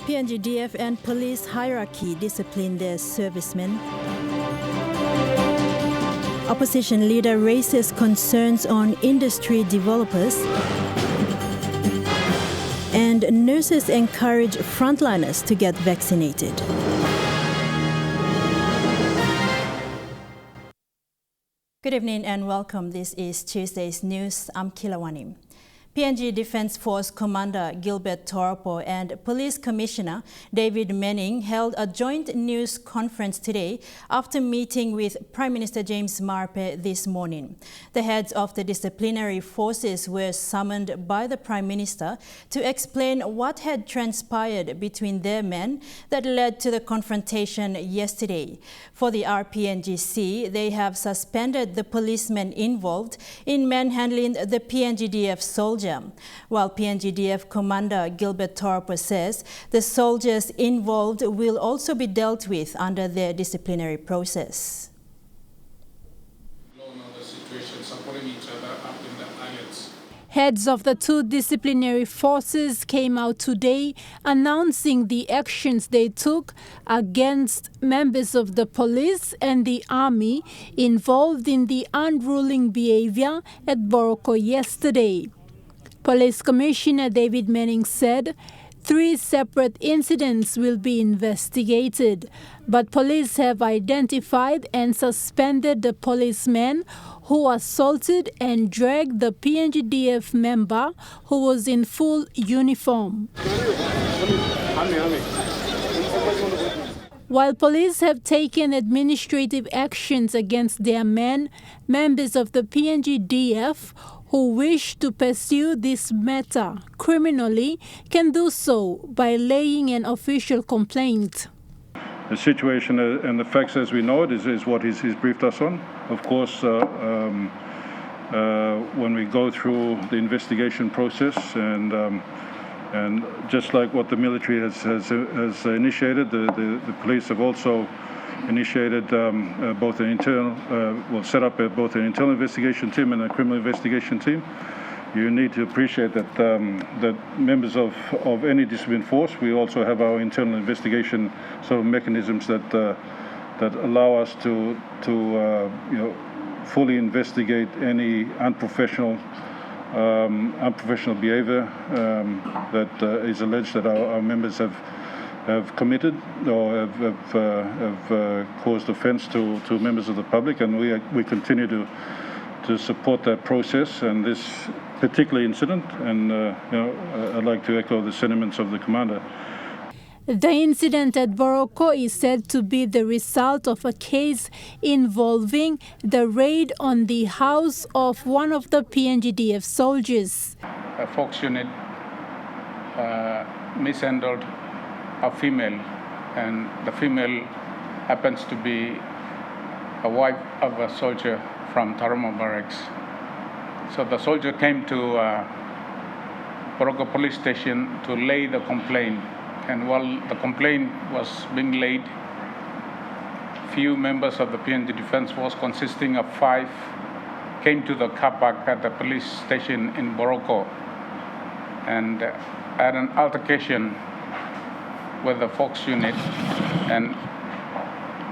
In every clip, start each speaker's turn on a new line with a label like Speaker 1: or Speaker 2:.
Speaker 1: PNGDF and police hierarchy discipline their servicemen. Opposition leader raises concerns on industry developers. And nurses encourage frontliners to get vaccinated. Good evening and welcome. This is Tuesday's news. I'm Kilawani. PNG Defence Force Commander Gilbert Toropo and Police Commissioner David Medeng held a joint news conference today after meeting with Prime Minister James Marape this morning. The heads of the disciplinary forces were summoned by the Prime Minister to explain what had transpired between their men that led to the confrontation yesterday. For the RPNGC, they have suspended the policemen involved in manhandling the PNGDF soldier. While PNGDF Commander Gilbert Toropo says the soldiers involved will also be dealt with under their disciplinary process.
Speaker 2: Heads of the two disciplinary forces came out today announcing the actions they took against members of the police and the army involved in the unruly behavior at Boroko yesterday. Police Commissioner David Medeng said 3 separate incidents will be investigated, but police have identified and suspended the policeman who assaulted and dragged the PNGDF member who was in full uniform. While police have taken administrative actions against their men, members of the PNGDF who wish to pursue this matter criminally can do so by laying an official complaint.
Speaker 3: The situation and the facts as we know it is what he's briefed us on. Of course, when we go through the investigation process and just like what the military has initiated, the police have also initiated both an internal, set up both an internal investigation team and a criminal investigation team. You need to appreciate that that members of any discipline force, we also have our internal investigation sort of mechanisms that allow us to fully investigate any unprofessional behavior that is alleged that our members have committed or have caused offence to members of the public, and we continue to support that process and this particular incident. And I'd like to echo the sentiments of the commander.
Speaker 2: The incident at Boroko is said to be the result of a case involving the raid on the house of one of the PNGDF soldiers.
Speaker 4: A Fox unit mishandled a female, and the female happens to be a wife of a soldier from Tarama Barracks. So the soldier came to Boroko police station to lay the complaint, and while the complaint was being laid, few members of the PNG Defence Force consisting of 5 came to the car park at the police station in Boroko and had an altercation with the Fox unit, and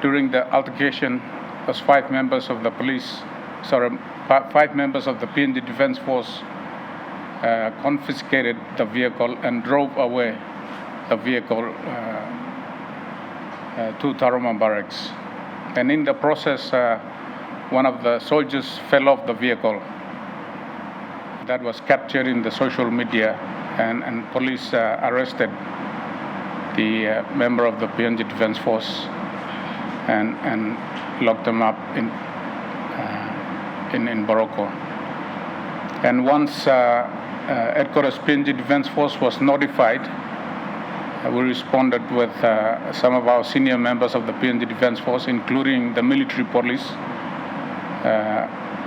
Speaker 4: during the altercation, those 5 members of the PNG Defence Force confiscated the vehicle and drove away the vehicle to Tarama Barracks. And in the process, one of the soldiers fell off the vehicle. That was captured in the social media, and police arrested the member of the PNG Defence Force and locked them up in Boroko. And once headquarters PNG Defence Force was notified, we responded with some of our senior members of the PNG Defence Force, including the military police,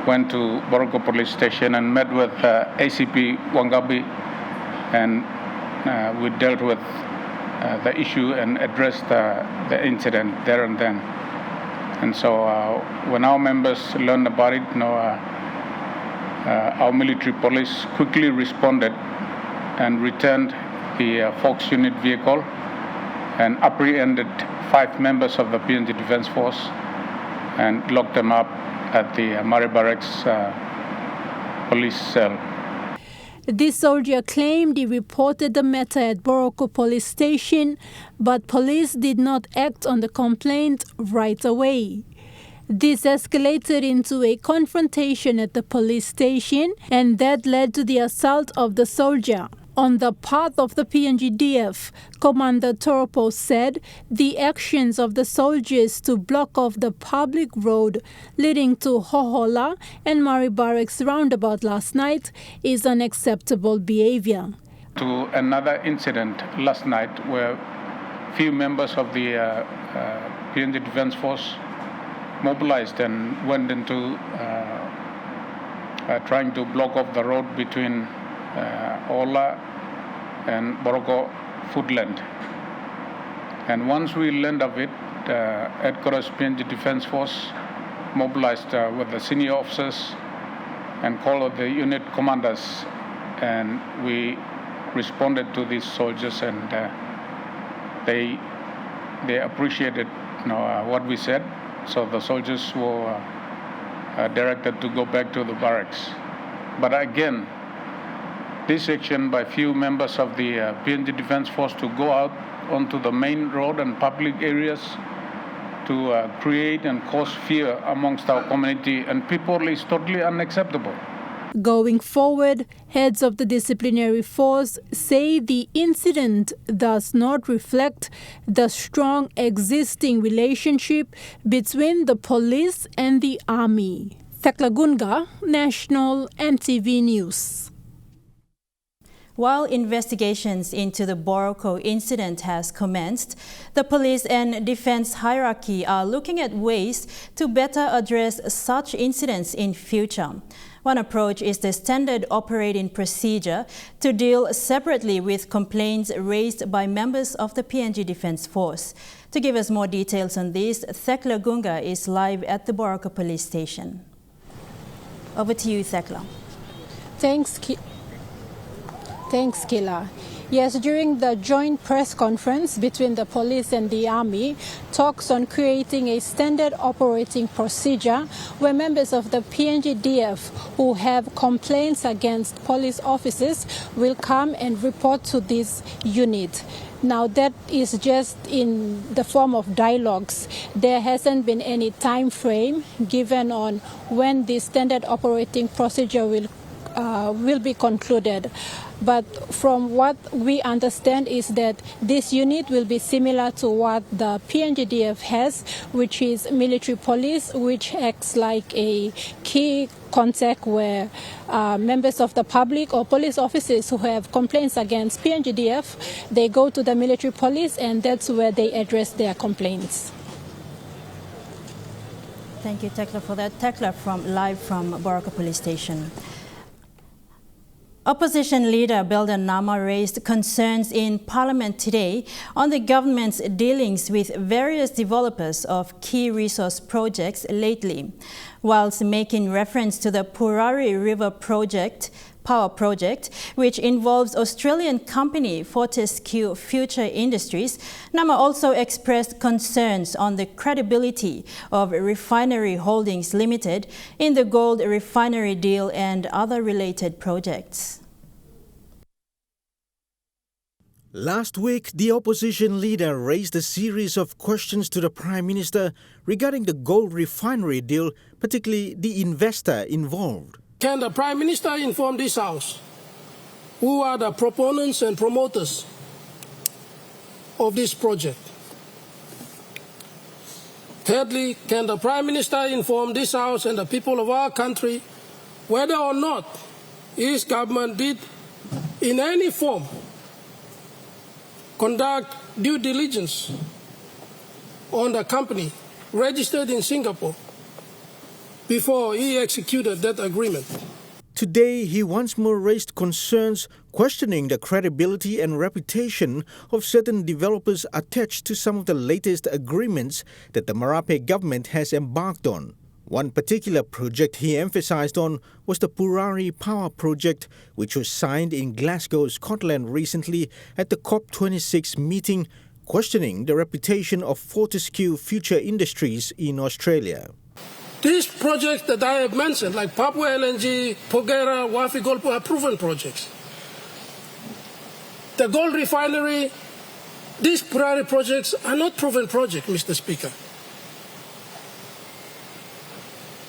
Speaker 4: went to Boroko police station and met with ACP Wangabi, and we dealt with the issue and addressed the incident there and then. And so when our members learned about it, our military police quickly responded and returned the Fox unit vehicle and apprehended 5 members of the PNG Defence Force and locked them up at the Murray Barracks police cell.
Speaker 2: This soldier claimed he reported the matter at Boroko police station, but police did not act on the complaint right away. This escalated into a confrontation at the police station, and that led to the assault of the soldier. On the part of the PNGDF, Commander Toropo said the actions of the soldiers to block off the public road leading to Hohola and Murray Barracks roundabout last night is unacceptable behavior.
Speaker 4: To another incident last night where few members of the PNG Defence Force mobilized and went into trying to block off the road between Ola and Boroko Foodland. And once we learned of it, headquarters PNG Defence Force mobilized with the senior officers and called the unit commanders, and we responded to these soldiers, and they appreciated what we said. So the soldiers were directed to go back to the barracks. But again, this action by few members of the PNG Defence Force to go out onto the main road and public areas to create and cause fear amongst our community and people is totally unacceptable.
Speaker 2: Going forward, heads of the disciplinary force say the incident does not reflect the strong existing relationship between the police and the army. Thekla Gunga, National EMTV News.
Speaker 1: While investigations into the Boroko incident has commenced, the police and defense hierarchy are looking at ways to better address such incidents in future. One approach is the standard operating procedure to deal separately with complaints raised by members of the PNG Defence Force. To give us more details on this, Thekla Gunga is live at the Boroko police station. Over to you, Thekla.
Speaker 2: Thanks, Kila. Yes, during the joint press conference between the police and the army, talks on creating a standard operating procedure where members of the PNGDF who have complaints against police officers will come and report to this unit. Now, that is just in the form of dialogues. There hasn't been any time frame given on when the standard operating procedure will be concluded. But from what we understand is that this unit will be similar to what the PNGDF has, which is military police, which acts like a key contact where members of the public or police officers who have complaints against PNGDF, they go to the military police, and that's where they address their complaints.
Speaker 1: Thank you, Thekla, for that. Thekla live from Boroko Police Station. Opposition leader Belden Nama raised concerns in Parliament today on the government's dealings with various developers of key resource projects lately, whilst making reference to the Purari River Power Project, which involves Australian company Fortescue Future Industries. Nama also expressed concerns on the credibility of Refinery Holdings Limited in the gold refinery deal and other related projects.
Speaker 5: Last week, the opposition leader raised a series of questions to the Prime Minister regarding the gold refinery deal, particularly the investor involved.
Speaker 6: Can the Prime Minister inform this House who are the proponents and promoters of this project? Thirdly, can the Prime Minister inform this House and the people of our country whether or not his government did in any form conduct due diligence on the company registered in Singapore before he executed that agreement?
Speaker 5: Today, he once more raised concerns questioning the credibility and reputation of certain developers attached to some of the latest agreements that the Marape government has embarked on. One particular project he emphasized on was the Purari Power Project, which was signed in Glasgow, Scotland recently at the COP26 meeting, questioning the reputation of Fortescue Future Industries in Australia.
Speaker 6: These projects that I have mentioned, like Papua LNG, Porgera, Wafi-Golpu, are proven projects. The gold refinery, these priority projects are not proven projects, Mr. Speaker.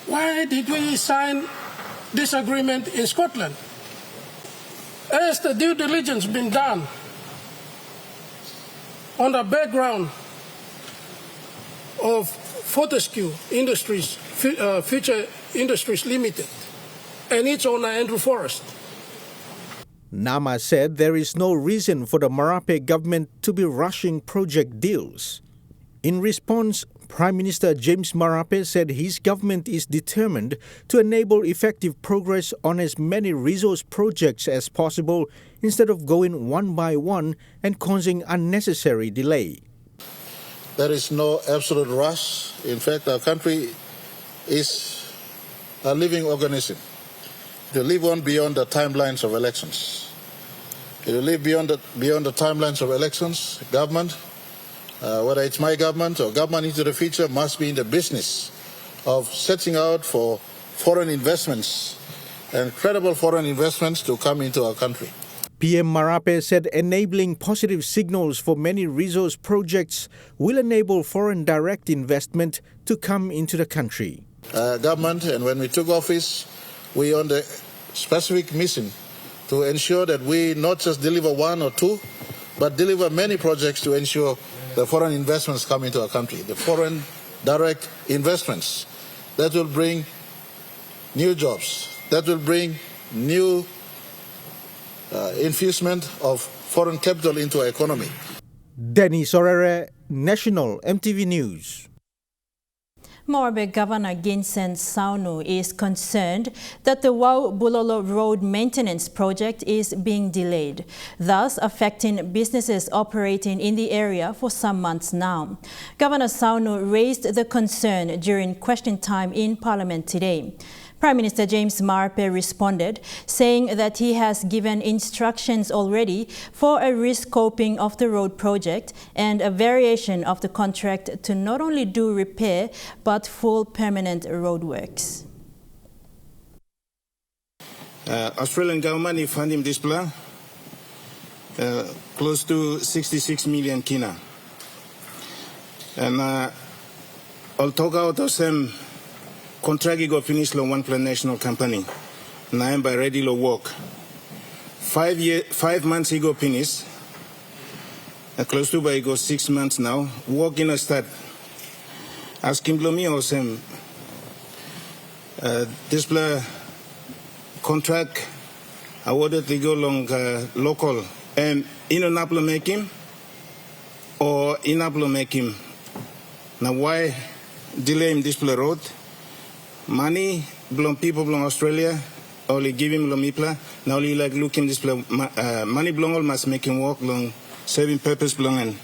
Speaker 6: Why did we sign this agreement in Scotland? Has the due diligence been done on the background of Fortescue Industries, Future Industries Limited, and its owner Andrew Forrest?
Speaker 5: Nama said there is no reason for the Marape government to be rushing project deals. In response, Prime Minister James Marape said his government is determined to enable effective progress on as many resource projects as possible instead of going one by one and causing unnecessary delay.
Speaker 7: There is no absolute rush. In fact, our country is a living organism. It will live on beyond the timelines of elections. It will live beyond the timelines of elections. Government, whether it's my government or government into the future, must be in the business of setting out for foreign investments and credible foreign investments to come into our country.
Speaker 5: PM Marape said enabling positive signals for many resource projects will enable foreign direct investment to come into the country.
Speaker 7: Government, and when we took office, we on the specific mission to ensure that we not just deliver one or two, but deliver many projects to ensure the foreign investments come into our country. The foreign direct investments that will bring new jobs, that will bring new infusement of foreign capital into our economy.
Speaker 5: Dennis Orere, National EMTV News.
Speaker 1: Marape Governor Ginseng Saunu is concerned that the Wau Bulolo Road maintenance project is being delayed, thus affecting businesses operating in the area for some months now. Governor Saunu raised the concern during question time in Parliament today. Prime Minister James Marape responded, saying that he has given instructions already for a rescoping of the road project and a variation of the contract to not only do repair but full permanent roadworks.
Speaker 8: Australian government is funding this plan close to 66 million kina. And I'll talk out of some contract go finish lo one plan national company. Now I'm by ready lo work. 5 months ago finish. Close to by go 6 months now. Work in a start. Asking me or some this plan contract awarded to go long local and in an apple making or in apple making. Now why delay in this plan road? Money belong people belong Australia, only give him lomipla. Now only like looking this play, money belong almost making work long serving purpose belong and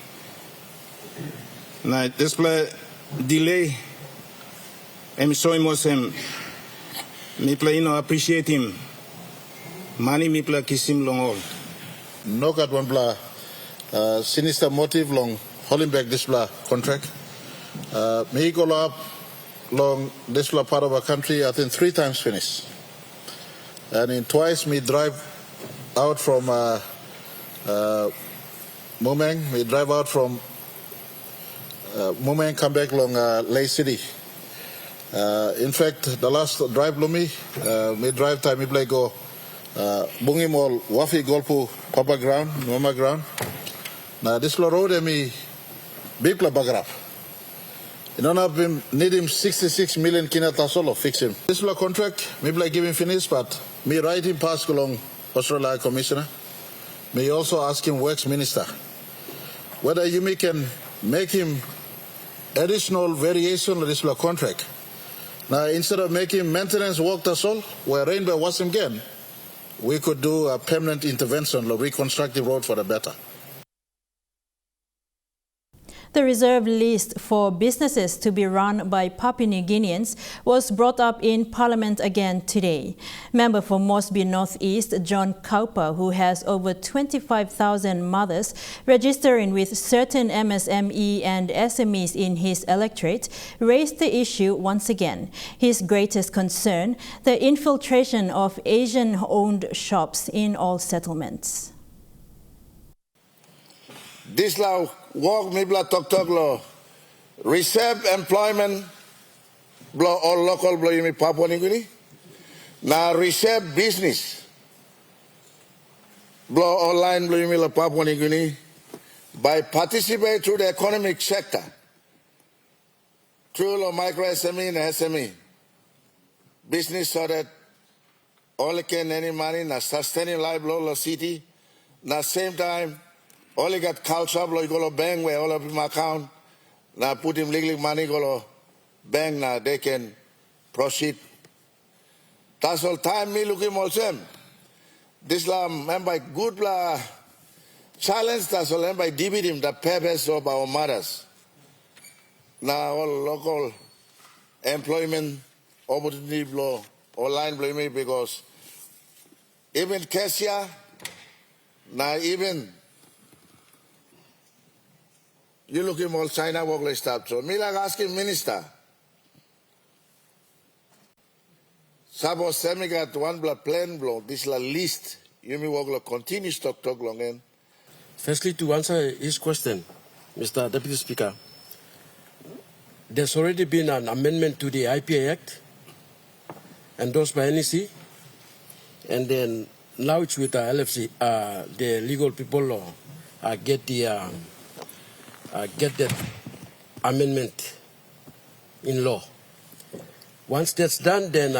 Speaker 8: now this play delay. I'm so emotional. Me play appreciate him. Money me play kiss him long all.
Speaker 7: No got one blah sinister motive long holding back this blah contract. Me go up long this part of our country, I think 3 times finished. And in twice me drive out from Mumeng, we drive out from Mumeng, come back along Lay City. In fact, the last drive Lumi, me drive time, me play go Bungi Mall, Wafi-Golpu, Papa ground, Mama ground. Now this road, me big bagrap. You don't have him need him 66 million kinata solo fix him. This law contract, maybe I give him finish, but me write him pass along Australia Commissioner. May also ask him Works Minister whether you can make him additional variation of this law contract. Now instead of making maintenance work that's all, where rainbow was him again, we could do a permanent intervention, reconstructive road for the better.
Speaker 1: The reserve list for businesses to be run by Papua New Guineans was brought up in Parliament again today. Member for Moresby North East, John Cowper, who has over 25,000 mothers registering with certain MSME and SMEs in his electorate, raised the issue once again. His greatest concern, the infiltration of Asian-owned shops in all settlements.
Speaker 7: This law work me bla talk law reserve employment bla all local bla me Papua New Guinea na reserve business bla online bla me la Papua New Guinea by participate through the economic sector through the micro SME and SME business so that all can any money na sustaining life bla city na same time only got culture, like go to bank where all of him account. Now put him legally money go to bank now they can proceed. That's all time me looking also. This la member good la challenge that's all member divide him the purpose of our mothers. Now all local employment opportunity law online blame because even cashier now even you look at all China work like stuff. So me like asking minister. Suppose semi got one blood plan blow, this la list. You may work like continue talk long end.
Speaker 9: Firstly, to answer his question, Mr. Deputy Speaker, there's already been an amendment to the IPA Act endorsed by NEC, and then now it's with the LFC, the legal people get that amendment in law. Once that's done, then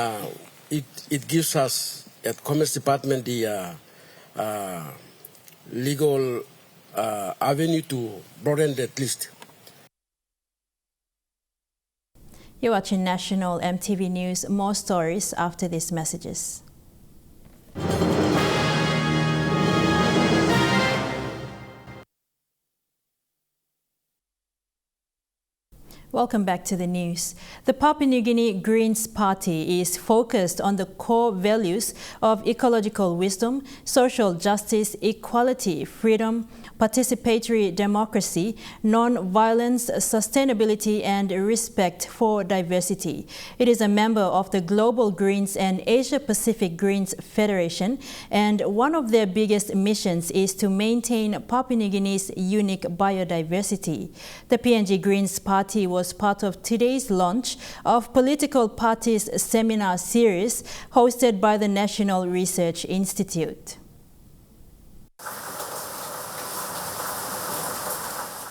Speaker 9: it gives us at Commerce Department the legal avenue to broaden that list.
Speaker 1: You're watching National EMTV News. More stories after these messages. Welcome back to the news. The Papua New Guinea Greens Party is focused on the core values of ecological wisdom, social justice, equality, freedom, participatory democracy, non-violence, sustainability, and respect for diversity. It is a member of the Global Greens and Asia-Pacific Greens Federation, and one of their biggest missions is to maintain Papua New Guinea's unique biodiversity. The PNG Greens Party was part of today's launch of Political Parties Seminar Series hosted by the National Research Institute.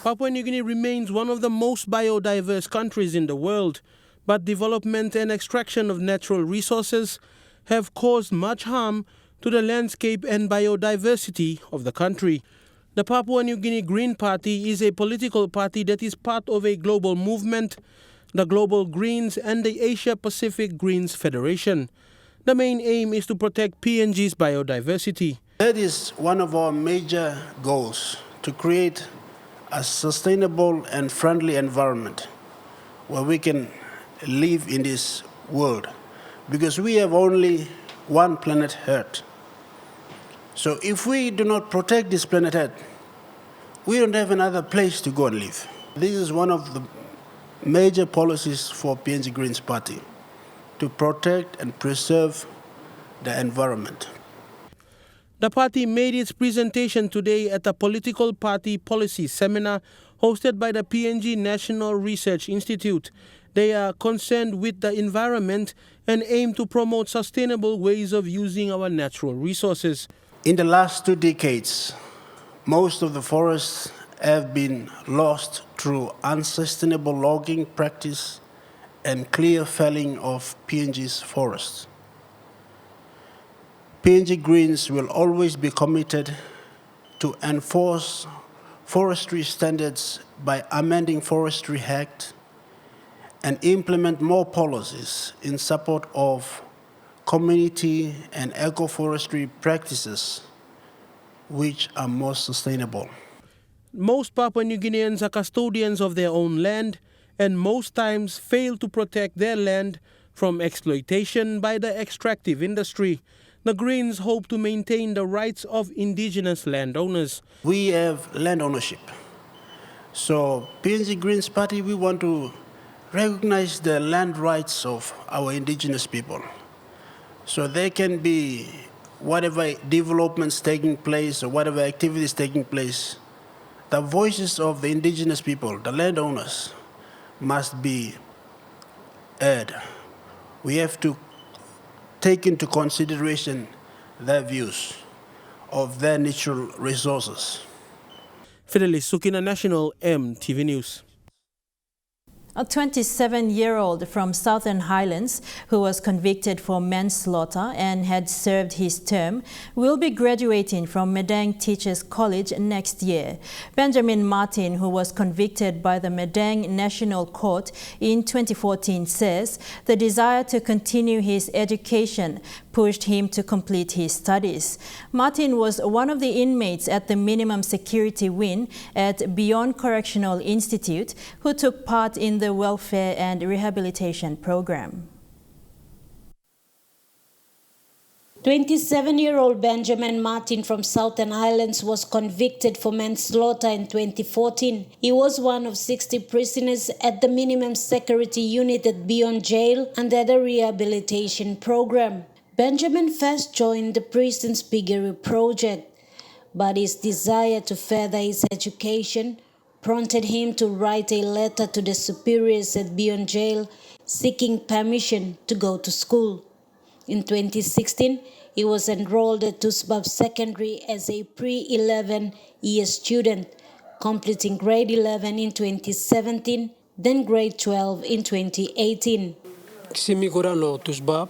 Speaker 10: Papua New Guinea remains one of the most biodiverse countries in the world, but development and extraction of natural resources have caused much harm to the landscape and biodiversity of the country. The Papua New Guinea Green Party is a political party that is part of a global movement, the Global Greens and the Asia-Pacific Greens Federation. The main aim is to protect PNG's biodiversity.
Speaker 11: That is one of our major goals, to create a sustainable and friendly environment where we can live in this world, because we have only one planet Earth. So if we do not protect this planet Earth, we don't have another place to go and live. This is one of the major policies for PNG Greens Party, to protect and preserve the environment.
Speaker 10: The party made its presentation today at a political party policy seminar hosted by the PNG National Research Institute. They are concerned with the environment and aim to promote sustainable ways of using our natural resources.
Speaker 11: In the last 2 decades, most of the forests have been lost through unsustainable logging practice and clear felling of PNG's forests. PNG Greens will always be committed to enforce forestry standards by amending Forestry Act and implement more policies in support of community and agroforestry practices which are more sustainable.
Speaker 10: most Papua New Guineans are custodians of their own land and most times fail to protect their land from exploitation by the extractive industry. The Greens hope to maintain the rights of indigenous landowners.
Speaker 11: We have land ownership. So PNG Greens Party, we want to recognize the land rights of our indigenous people. So there can be whatever developments taking place or whatever activities taking place, the voices of the indigenous people, the landowners, must be heard. We have to take into consideration their views of their natural resources.
Speaker 10: Fidelis Sukina, National EMTV News.
Speaker 1: A 27-year-old from Southern Highlands who was convicted for manslaughter and had served his term will be graduating from Medeng Teachers College next year. Benjamin Martin, who was convicted by the Medeng National Court in 2014, says the desire to continue his education pushed him to complete his studies. Martin was one of the inmates at the minimum security wing at Beyond Correctional Institute who took part in the welfare and rehabilitation program.
Speaker 12: 27-year-old Benjamin Martin from Southern Highlands was convicted for manslaughter in 2014. He was one of 60 prisoners at the minimum security unit at Beyond Jail under the rehabilitation program. Benjamin first joined the prison's piggery project, but his desire to further his education prompted him to write a letter to the superiors at Beyond Jail seeking permission to go to school. In 2016, he was enrolled at Tusbab Secondary as a pre-11 year student, completing grade 11 in 2017, then grade 12 in 2018.
Speaker 6: Simi Korano Tusbab,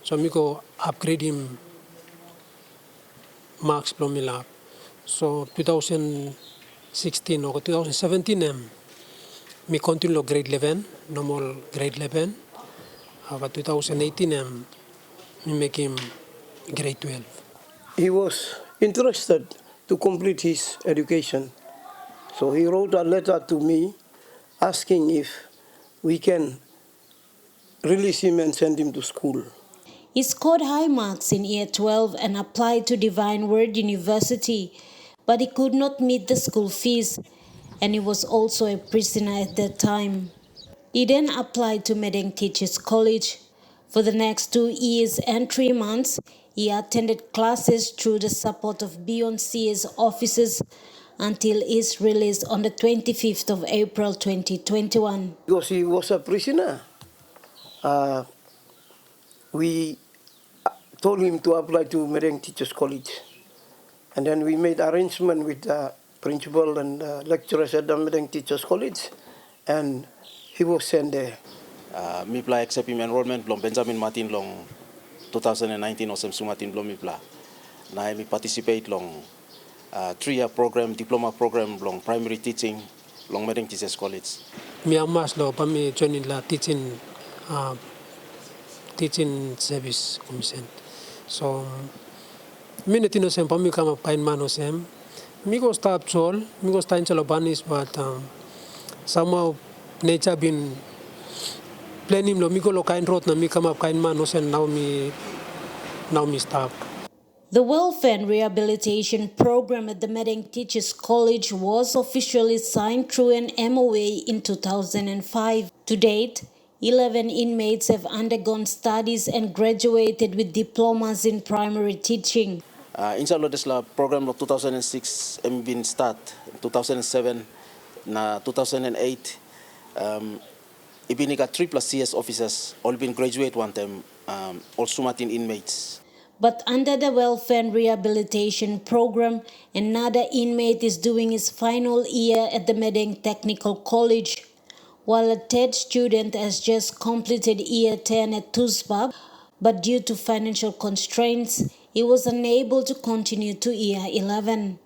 Speaker 6: so Miko upgrade him marks plomila. So 2016 or 2017 me continue grade 11, normal grade 11. But 2018 me make him grade 12.
Speaker 13: He was interested to complete his education. So he wrote a letter to me asking if we can release him and send him to school.
Speaker 12: He scored high marks in year 12 and applied to Divine Word University, but he could not meet the school fees, and he was also a prisoner at that time. He then applied to Medeng Teachers College. For the next 2 years and 3 months, he attended classes through the support of Beyond CS officers until his release on the 25th of April 2021.
Speaker 13: Because he was a prisoner, we told him to apply to Medeng Teachers College. And then we made arrangement with the principal and lecturers at the Medeng Teachers College, and he was sent there.
Speaker 14: Me apply accept him enrollment long Benjamin Martin long 2019 or Samsung Martin long me apply. Now me participate long 3-year program, diploma program long primary teaching long Medeng Teachers College.
Speaker 6: Me amas lo pa me join la teaching service commission. So me netino sem pa me kama pain mano sem. Me go stop chol, me go start in Chalobanis, but somehow nature been planning lo me go lo kain road na me kama kain manos and now me stop.
Speaker 12: The Welfare and Rehabilitation Program at the Medeng Teachers College was officially signed through an MOA in 2005. To date, 11 inmates have undergone studies and graduated with diplomas in primary teaching.
Speaker 14: Inshallah, this program of 2006 been start 2007 na 2008. Ibini got 3+ CS officers all been graduate one time, also Martin inmates.
Speaker 12: But under the Welfare and Rehabilitation Program, another inmate is doing his final year at the Medeng Technical College, while a third student has just completed year 10 at Tusbab, but due to financial constraints, he was unable to continue to year 11.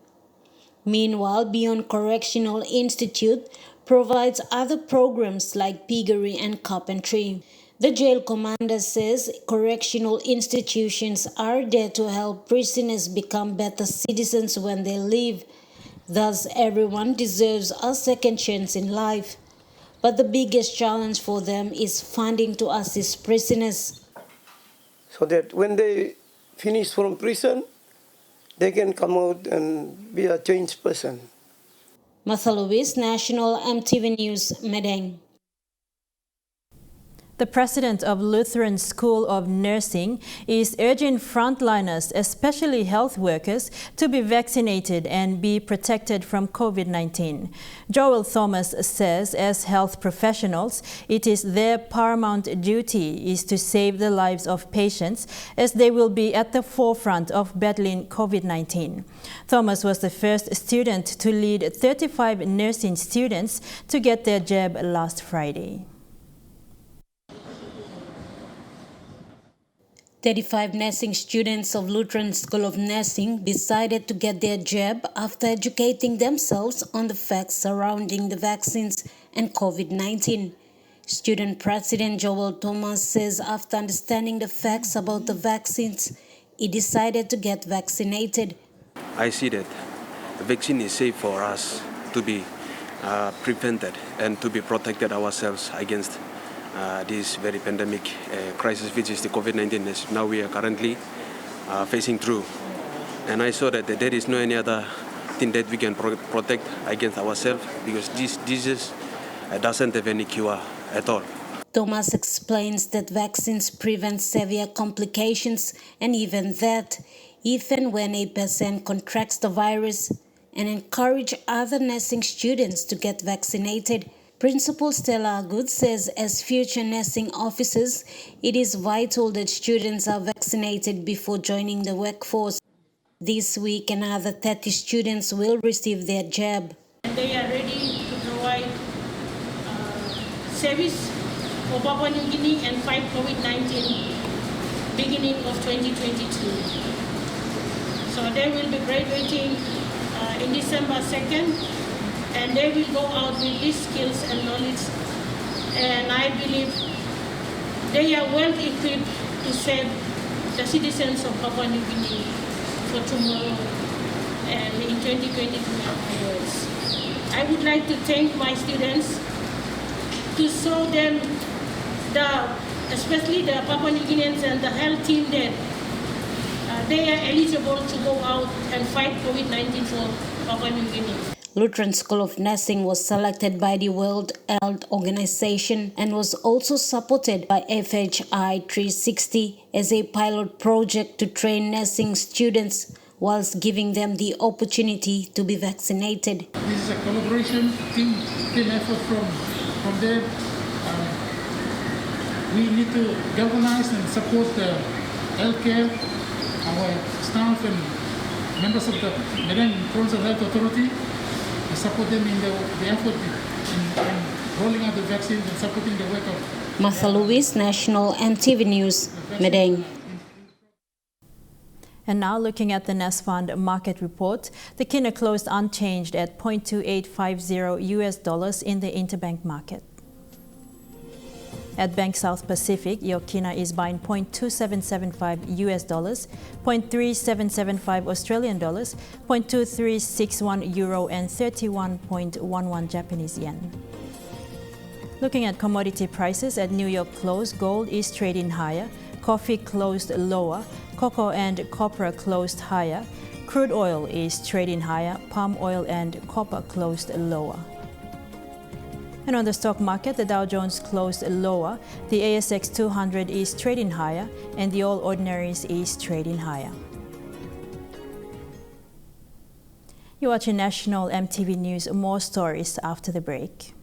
Speaker 12: Meanwhile, Beyond Correctional Institute provides other programs like piggery and carpentry. The jail commander says correctional institutions are there to help prisoners become better citizens when they leave, Thus, everyone deserves a second chance in life. But the biggest challenge for them is funding to assist prisoners.
Speaker 13: So that when they finish from prison, they can come out and be a changed person.
Speaker 12: Martha Lewis, National EMTV News, Medeng.
Speaker 1: The president of Lutheran School of Nursing is urging frontliners, especially health workers, to be vaccinated and be protected from COVID-19. Joel Thomas says as health professionals, it is their paramount duty is to save the lives of patients as they will be at the forefront of battling COVID-19. Thomas was the first student to lead 35 nursing students to get their jab last Friday.
Speaker 12: 35 nursing students of Lutheran School of Nursing decided to get their jab after educating themselves on the facts surrounding the vaccines and COVID-19. Student President Joel Thomas says after understanding the facts about the vaccines, he decided to get vaccinated.
Speaker 15: I see that the vaccine is safe for us to be prevented and to be protected ourselves against this very pandemic crisis, which is the COVID-19, as now we are currently facing through. And I saw that there is no any other thing that we can protect against ourselves, because this disease doesn't have any cure at all.
Speaker 12: Thomas explains that vaccines prevent severe complications, and even that, even when a patient contracts the virus, and encourage other nursing students to get vaccinated. Principal Stella Good says as future nursing officers, it is vital that students are vaccinated before joining the workforce. This week, another 30 students will receive their jab.
Speaker 16: And they are ready to provide service for Papua New Guinea and fight COVID-19 beginning of 2022. So they will be graduating in December 2nd. And they will go out with these skills and knowledge. And I believe they are well equipped to serve the citizens of Papua New Guinea for tomorrow and in 2022 onwards. I would like to thank my students to show them, especially the Papua New Guineans and the health team, that they are eligible to go out and fight COVID-19 for Papua New Guinea.
Speaker 12: Lutheran School of Nursing was selected by the World Health Organization and was also supported by FHI 360 as a pilot project to train nursing students whilst giving them the opportunity to be vaccinated.
Speaker 17: This is a collaboration, team effort from there. We need to galvanize and support the healthcare, our staff and members of the Medeng Provincial Health Authority. Support them in the effort in rolling out the vaccines and supporting the work of
Speaker 12: Martha Lewis, National EMTV News, Medeng.
Speaker 1: And now looking at the Nest Fund market report, the kina closed unchanged at $0.2850 in the interbank market. At Bank South Pacific, your kina is buying $0.2775 $0.3775 Australian dollars, $0.2361 euro, and 31.11 Japanese yen. Looking at commodity prices at New York close, gold is trading higher, coffee closed lower, cocoa and copper closed higher, crude oil is trading higher, palm oil and copper closed lower. And on the stock market, the Dow Jones closed lower, the ASX 200 is trading higher, and the All Ordinaries is trading higher. You're watching National EMTV News. More stories after the break.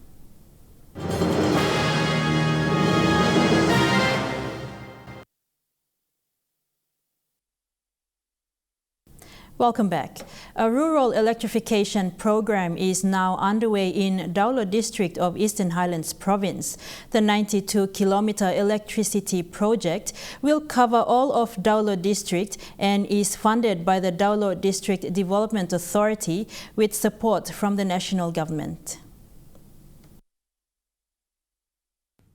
Speaker 1: Welcome back. A rural electrification program is now underway in Daulo district of Eastern Highlands Province. The 92-kilometer electricity project will cover all of Daulo district and is funded by the Daulo District Development Authority with support from the national government.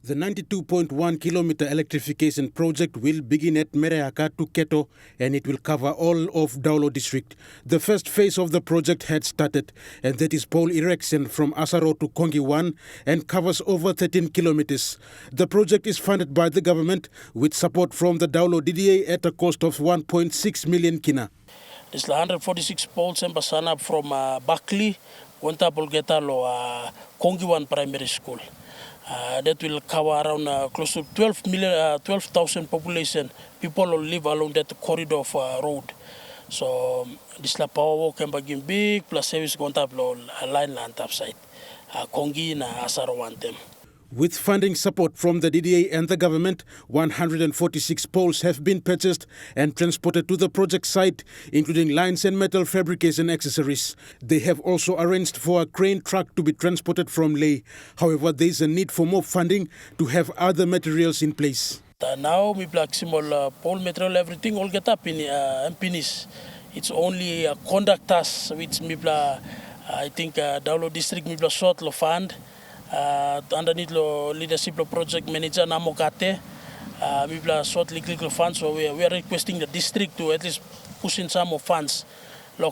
Speaker 10: The 92.1-kilometer electrification project will begin at Mereaka to Keto, and it will cover all of Daulo district. The first phase of the project had started, and that is pole erection from Asaro to Kongi 1 and covers over 13 kilometers. The project is funded by the government with support from the Daulo DDA at a cost of 1.6 million kina.
Speaker 18: There's 146 poles and basana from Bakli, Gonta Kongi 1 Primary School. That will cover around close to 12,000 population. People will live along that corridor of road. So this power walk can begin big plus service going to line land upside. Kongi na Asaro want them.
Speaker 10: With funding support from the DDA and the government, 146 poles have been purchased and transported to the project site, including lines and metal fabrication accessories. They have also arranged for a crane truck to be transported from Leh. However, there is a need for more funding to have other materials in place.
Speaker 18: Now, we black small pole material, everything all get up in finish. It's only conductors which I think Daulo district we short lo fund. Underneath the leadership of project manager Namokate, we have short legal funds, so we are requesting the district to at least push in some of funds.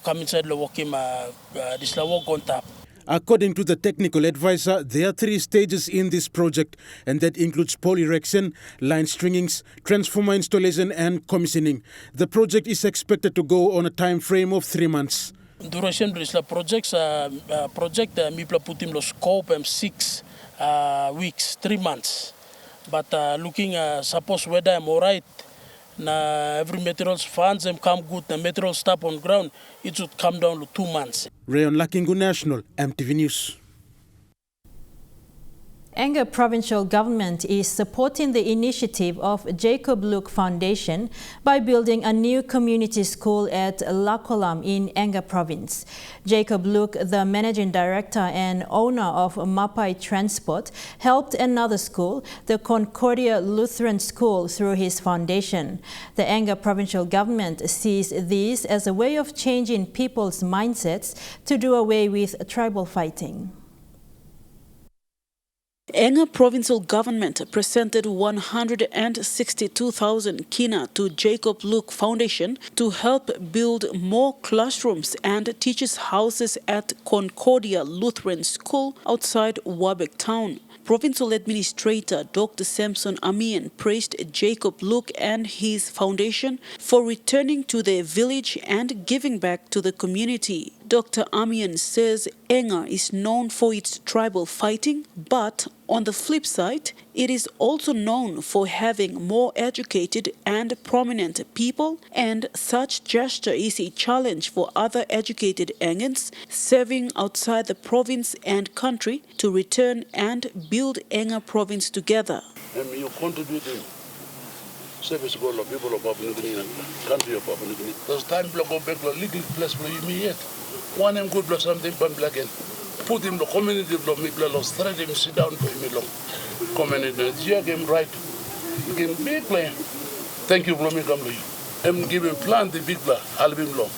Speaker 18: Come inside the work this work on top.
Speaker 10: According to the technical advisor, there are 3 stages in this project, and that includes pole erection, line stringings, transformer installation and commissioning. The project is expected to go on a time frame of 3 months.
Speaker 18: Duration of the project we put in the scope 6 weeks, 3 months. But looking suppose whether I'm alright, every materials funds them come good, the material stop on ground, it should come down to 2 months.
Speaker 10: Rayon Lakingu National, EMTV News.
Speaker 1: Enga provincial government is supporting the initiative of Jacob Luke Foundation by building a new community school at Lakolam in Enga province. Jacob Luke, the managing director and owner of Mapai Transport, helped another school, the Concordia Lutheran School, through his foundation. The Enga provincial government sees this as a way of changing people's mindsets to do away with tribal fighting.
Speaker 19: Enga provincial government presented 162,000 kina to Jacob Luke Foundation to help build more classrooms and teachers' houses at Concordia Lutheran School outside Wabek town. Provincial Administrator Dr. Samson Amian praised Jacob Luke and his foundation for returning to their village and giving back to the community. Dr. Amian says Enga is known for its tribal fighting, but on the flip side, it is also known for having more educated and prominent people, and such gesture is a challenge for other educated Engans serving outside the province and country to return and build Enga province together.
Speaker 20: You contributing service goal of people of Papua New Guinea and country of Papua New Guinea. Those time block go back to legal place for you yet. One and good block something from black and put in the community block me block straight him sit down for me long. Community yeah game right. Game big plan. Thank you for me come to you. I'm giving plan the big block, Album long.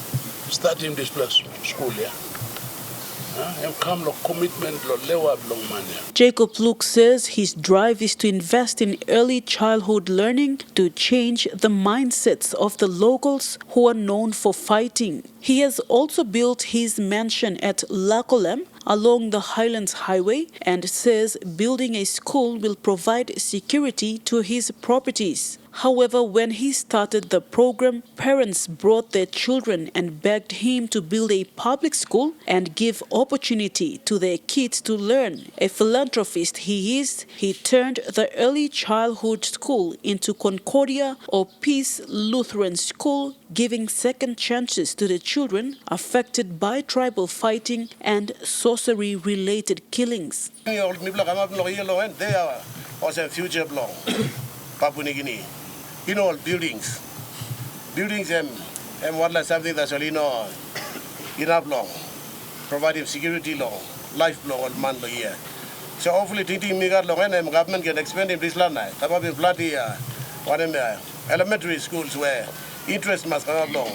Speaker 20: Starting this place school yeah.
Speaker 19: Jacob Luke says his drive is to invest in early childhood learning to change the mindsets of the locals who are known for fighting. He has also built his mansion at Lakolam along the Highlands Highway and says building a school will provide security to his properties. However, when he started the program, parents brought their children and begged him to build a public school and give opportunity to their kids to learn. A philanthropist he is, he turned the early childhood school into Concordia or Peace Lutheran School, giving second chances to the children affected by tribal fighting and sorcery-related killings.
Speaker 21: Papua New Guinea. In all buildings and what like something that's only no enough long, providing security long, life long or month a year. So hopefully thinking me got long and government can expand in this land. Probably bloody elementary schools where interest must come up long.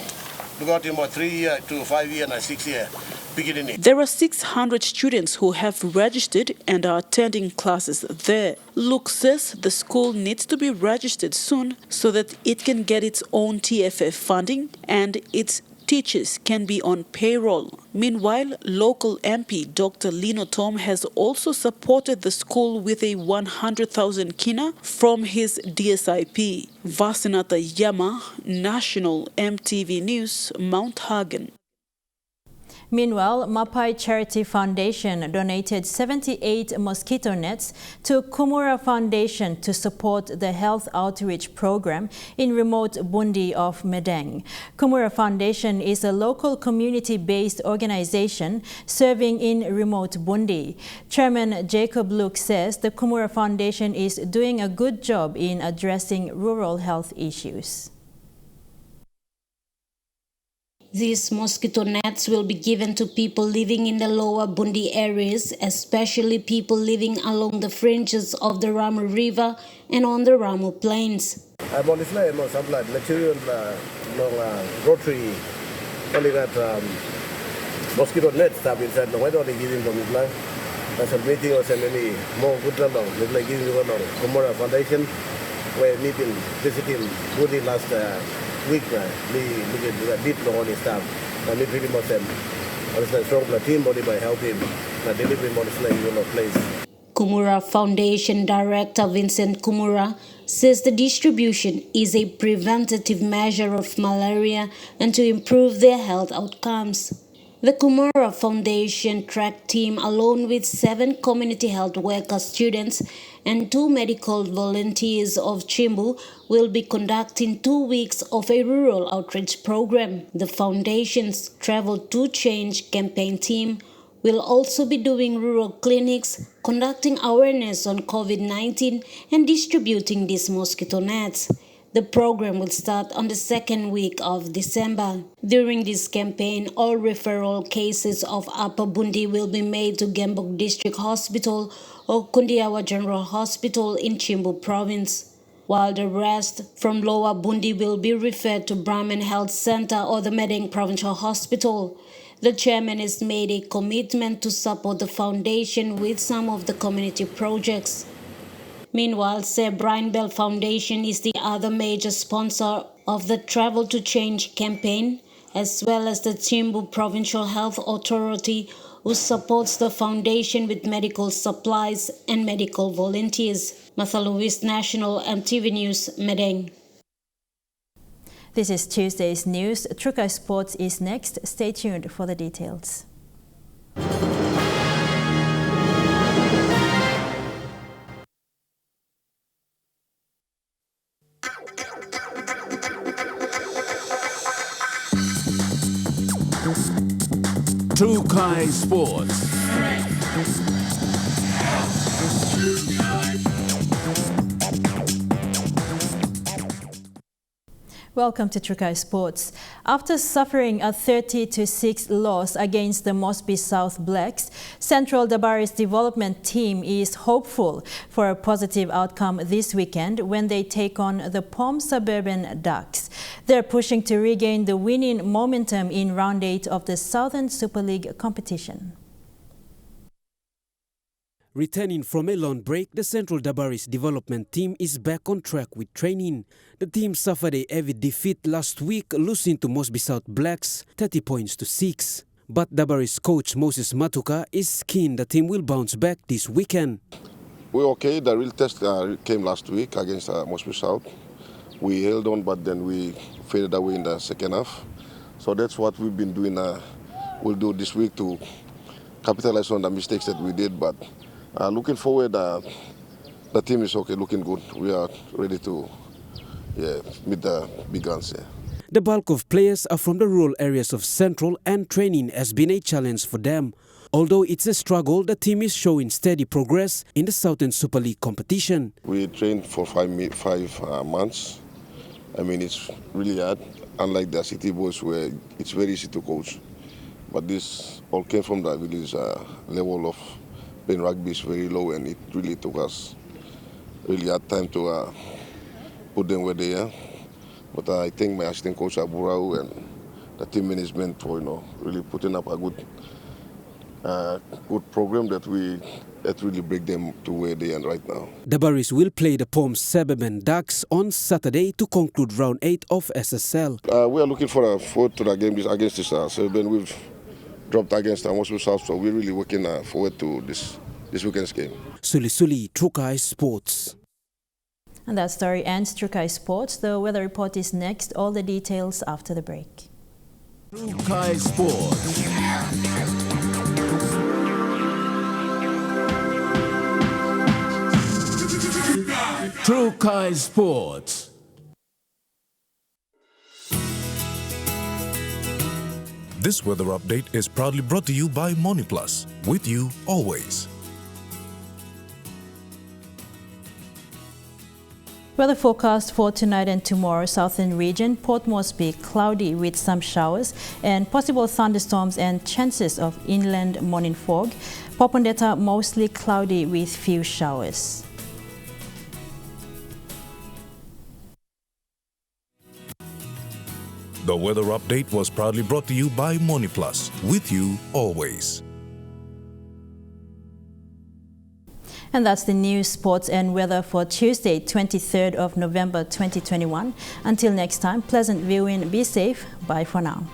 Speaker 21: We got him about 3 years to 5 years and 6 years. beginning.
Speaker 19: There are 600 students who have registered and are attending classes there. Luke says the school needs to be registered soon so that it can get its own TFF funding and its teachers can be on payroll. Meanwhile, local MP Dr. Lino Tom has also supported the school with a 100,000 kina from his DSIP. Vasinata Yama, National EMTV News, Mount Hagen.
Speaker 1: Meanwhile, Mapai Charity Foundation donated 78 mosquito nets to Kumura Foundation to support the health outreach program in remote Bundi of Medeng. Kumura Foundation is a local community-based organization serving in remote Bundi. Chairman Jacob Luke says the Kumura Foundation is doing a good job in addressing rural health issues.
Speaker 12: These mosquito nets will be given to people living in the lower Bundi areas, especially people living along the fringes of the Ramu River and on the Ramu Plains.
Speaker 21: I'm on this line, some like material, rotary, only got mosquito nets have inside. Why don't they give him the reply? That's a meeting or send any more good along. They're like giving you Kumura Foundation, where we've been visiting Bundi last week. We get a bit long on his staff. And we pretty much a strong team only by helping delivering on the place.
Speaker 12: Kumura Foundation Director Vincent Kumura says the distribution is a preventative measure of malaria and to improve their health outcomes. The Kumura Foundation track team, along with 7 community health worker students and 2 medical volunteers of Chimbu, will be conducting 2 weeks of a rural outreach program. The foundation's Travel to Change campaign team will also be doing rural clinics, conducting awareness on COVID-19 and distributing these mosquito nets. The program will start on the 2nd week of December. During this campaign, all referral cases of Upper Bundi will be made to Gembok District Hospital or Kundiawa General Hospital in Chimbu Province, while the rest from Lower Bundi will be referred to Brahman Health Center or the Medeng Provincial Hospital. The chairman has made a commitment to support the foundation with some of the community projects. Meanwhile, Sir Brian Bell Foundation is the other major sponsor of the Travel to Change campaign, as well as the Chimbu Provincial Health Authority, who supports the foundation with medical supplies and medical volunteers. Martha Lewis, National EMTV News, Medeng.
Speaker 1: This is Tuesday's news. Trikai Sports is next. Stay tuned for the details.
Speaker 3: Trikai Sports.
Speaker 1: Welcome to Trikai Sports. After suffering a 30-6 loss against the Mosby South Blacks, Central Dabari's development team is hopeful for a positive outcome this weekend when they take on the Pom Suburban Ducks. They're pushing to regain the winning momentum in Round 8 of the Southern Super League competition.
Speaker 22: Returning from a long break, the Central Dabari's development team is back on track with training. The team suffered a heavy defeat last week, losing to Mosby South Blacks 30 points to 6. But Dabari's coach Moses Matuka is keen the team will bounce back this weekend.
Speaker 23: We're okay. The real test came last week against Mosby South. We held on, but then we faded away in the second half. So that's what we've been doing. We'll do this week to capitalize on the mistakes that we did, but looking forward, the team is okay, looking good. We are ready to meet the big guns. Yeah.
Speaker 22: The bulk of players are from the rural areas of Central, and training has been a challenge for them. Although it's a struggle, the team is showing steady progress in the Southern Super League competition.
Speaker 23: We trained for 5 months. I mean, it's really hard, unlike the city boys where it's very easy to coach. But this all came from the village level of playing rugby is very low, and it really took us really hard time to put them where they are. But I think my assistant coach Aburau and the team management for really putting up a good program that really bring them to where they are right now.
Speaker 22: The Barris will play the POM Servicemen Ducks on Saturday to conclude round 8 of SSL.
Speaker 23: We are looking forward to the game against this Servicemen. We've dropped against Mosquito South, so we're really looking forward to this weekend's game.
Speaker 22: Suli, Trikai Sports.
Speaker 1: And that story ends Trikai Sports. The weather report is next. All the details after the break.
Speaker 3: Trikai Sports. Trikai Sports.
Speaker 2: This weather update is proudly brought to you by MoneyPlus, with you always.
Speaker 1: Weather forecast for tonight and tomorrow. Southern region, Port Moresby cloudy with some showers and possible thunderstorms and chances of inland morning fog. Popondetta mostly cloudy with few showers.
Speaker 2: The weather update was proudly brought to you by MoneyPlus, with you always.
Speaker 1: And that's the news, sports and weather for Tuesday, 23rd of November 2021. Until next time, pleasant viewing, be safe, bye for now.